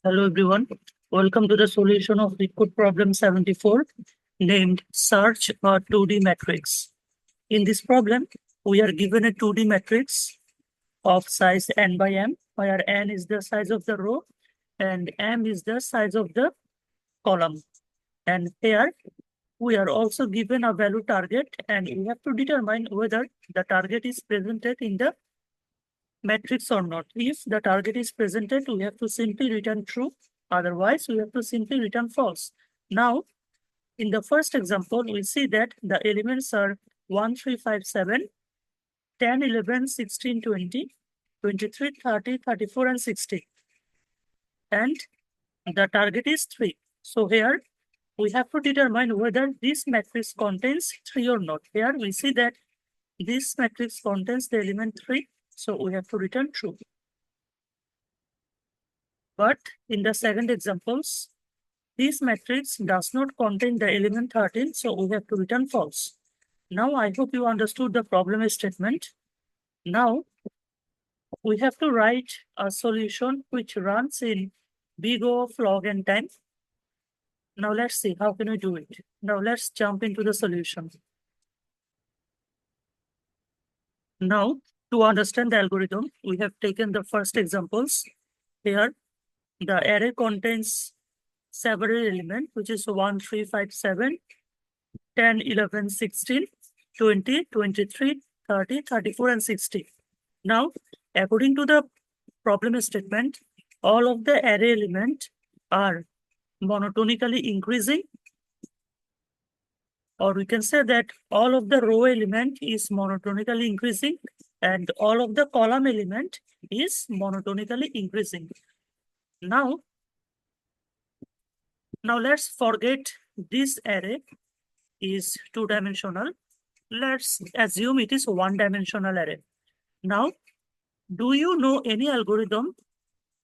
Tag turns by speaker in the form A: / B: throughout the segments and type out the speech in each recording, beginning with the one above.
A: Hello everyone. Welcome to the solution of LeetCode problem 74 named Search a 2D matrix. In this problem, we are given a 2D matrix of size n by m, where n is the size of the row and m is the size of the column. And here we are also given a value target, and we have to determine whether the target is presented in the matrix or not. If the target is presented, we have to simply return true. Otherwise, we have to simply return false. Now, in the first example, we see that the elements are 1, 3, 5, 7, 10, 11, 16, 20, 23, 30, 34, and 60. And the target is 3. So here, we have to determine whether this matrix contains 3 or not. Here, we see that this matrix contains the element 3. So we have to return true. But in the second examples, this matrix does not contain the element 13, so we have to return false. Now, I hope you understood the problem statement. Now, we have to write a solution which runs in big O of log n time. Now, let's see how can we do it. Now, let's jump into the solution. Now, to understand the algorithm, we have taken the first examples. Here, the array contains several elements, which is 1, 3, 5, 7, 10, 11, 16, 20, 23, 30, 34, and 60. Now, according to the problem statement, all of the array elements are monotonically increasing, or we can say that all of the row element is monotonically increasing and all of the column element is monotonically increasing. Now let's forget this array is two-dimensional. Let's assume it is one-dimensional array. Now, do you know any algorithm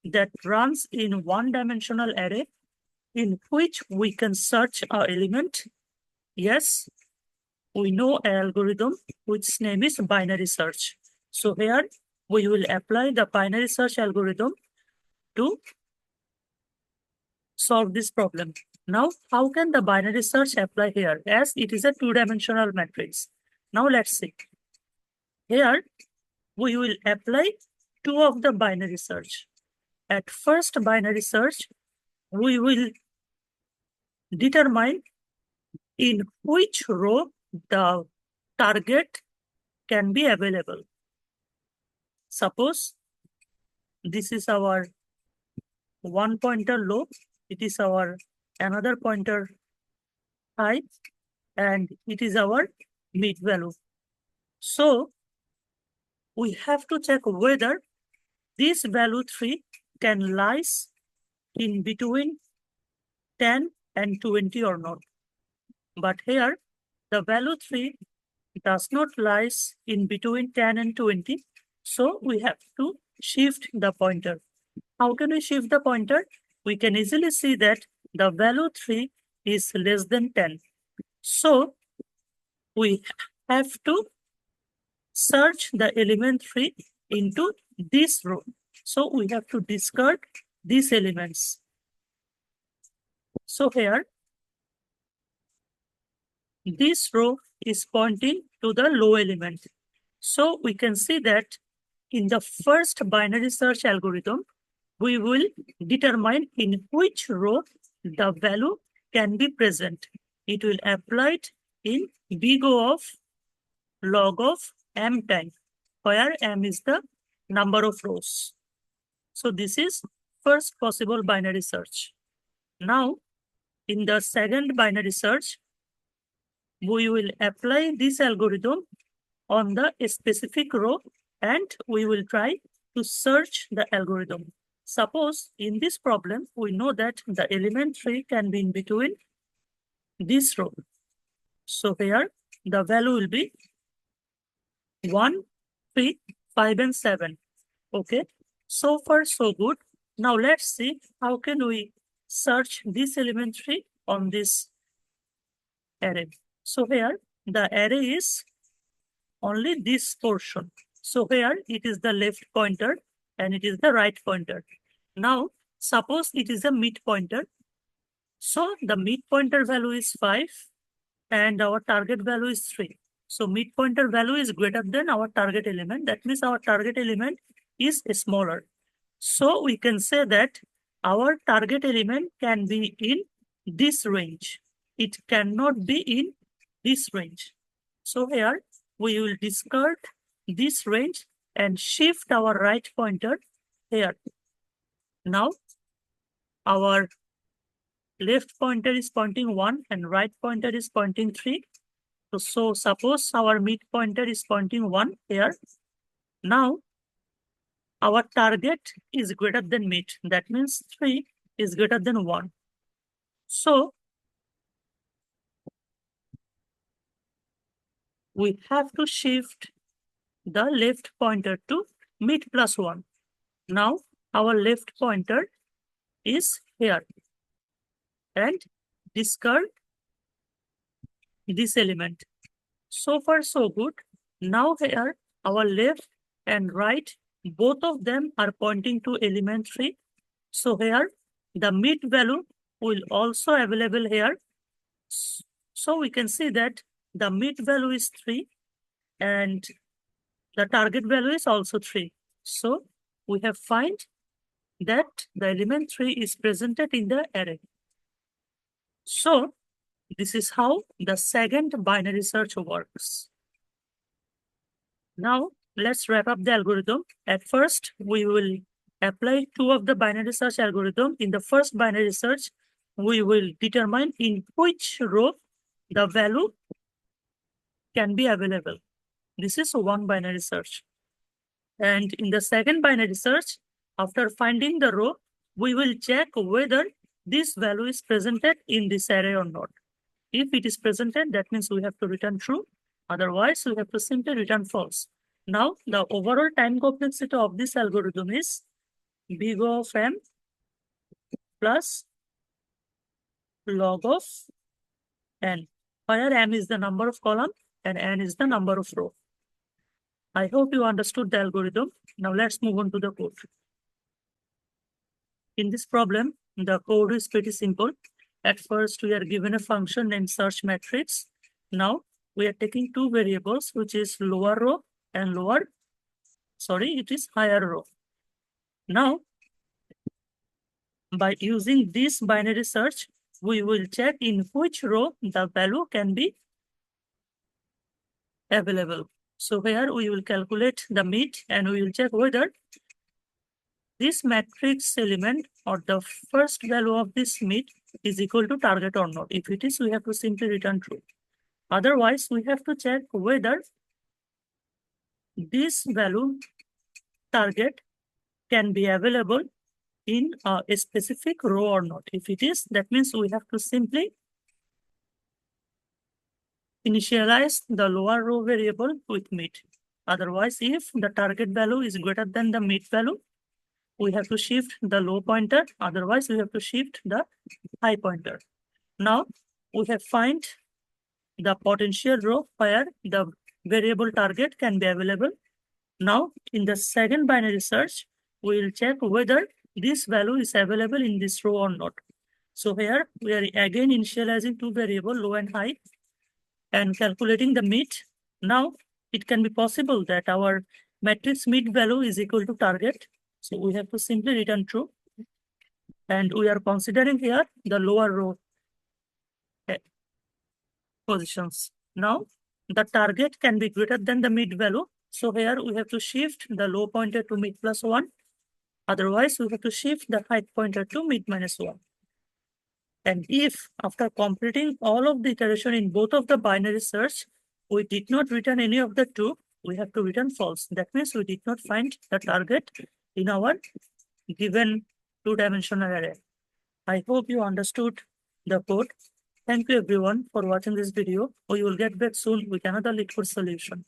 A: that runs in one-dimensional array in which we can search our element? Yes, we know an algorithm which name is binary search. So here we will apply the binary search algorithm to solve this problem. Now, how can the binary search apply here, as it is a two-dimensional matrix? Now let's see. Here we will apply two of the binary search. At first binary search, we will determine in which row the target can be available. Suppose this is our one pointer low, it is our another pointer high, and it is our mid value. So we have to check whether this value 3 can lies in between 10 and 20 or not. But here, the value 3 does not lies in between 10 and 20. So we have to shift the pointer. How can we shift the pointer? We can easily see that the value 3 is less than 10. So we have to search the element 3 into this row. So we have to discard these elements. So here, this row is pointing to the low element. So we can see that in the first binary search algorithm, we will determine in which row the value can be present. It will apply it in big O of log of m time, where m is the number of rows. So this is first possible binary search. Now, in the second binary search, we will apply this algorithm on the specific row and we will try to search the algorithm. Suppose in this problem, we know that the element 3 can be in between this row. So here the value will be 1, 3, 5, and 7. Okay, so far so good. Now let's see how can we search this element 3 on this array. So here the array is only this portion. So here it is the left pointer and it is the right pointer. Now suppose it is a mid pointer. So the mid pointer value is 5 and our target value is 3. So mid pointer value is greater than our target element. That means our target element is smaller. So we can say that our target element can be in this range. It cannot be in this range. So here we will discard this range and shift our right pointer here. Now our left pointer is pointing 1 and right pointer is pointing 3. So suppose our mid pointer is pointing 1 here. Now our target is greater than mid. That means 3 is greater than 1. So we have to shift the left pointer to mid plus 1. Now our left pointer is here and discard this element. So far so good. Now here our left and right, both of them are pointing to element 3. So here the mid value will also available here. So we can see that the mid value is 3 and the target value is also 3. So we have find that the element 3 is presented in the array. So this is how the second binary search works. Now let's wrap up the algorithm. At first, we will apply two of the binary search algorithm. In the first binary search, we will determine in which row the value can be available. This is one binary search. And in the second binary search, after finding the row, we will check whether this value is presented in this array or not. If it is presented, that means we have to return true. Otherwise, we have to simply return false. Now, the overall time complexity of this algorithm is big of m plus log of n, where m is the number of column and n is the number of row. I hope you understood the algorithm. Now let's move on to the code. In this problem, the code is pretty simple. At first, we are given a function named search matrix. Now we are taking two variables, which is lower row and it is higher row. Now, by using this binary search, we will check in which row the value can be available. So here we will calculate the mid and we will check whether this matrix element or the first value of this mid is equal to target or not. If it is, we have to simply return true. Otherwise, we have to check whether this value target can be available in a specific row or not. If it is, that means we have to simply initialize the lower row variable with mid. Otherwise, if the target value is greater than the mid value, we have to shift the low pointer. Otherwise, we have to shift the high pointer. Now, we have find the potential row where the variable target can be available. Now, in the second binary search, we will check whether this value is available in this row or not. So here we are again initializing two variables, low and high, and calculating the mid. Now, it can be possible that our matrix mid value is equal to target. So we have to simply return true. And we are considering here the lower row positions. Now, the target can be greater than the mid value. So here we have to shift the low pointer to mid plus 1. Otherwise, we have to shift the height pointer to mid minus 1. And if after completing all of the iteration in both of the binary search, we did not return any of the two, we have to return false. That means we did not find the target in our given two-dimensional array. I hope you understood the code. Thank you everyone for watching this video. We will get back soon with another LeetCode solution.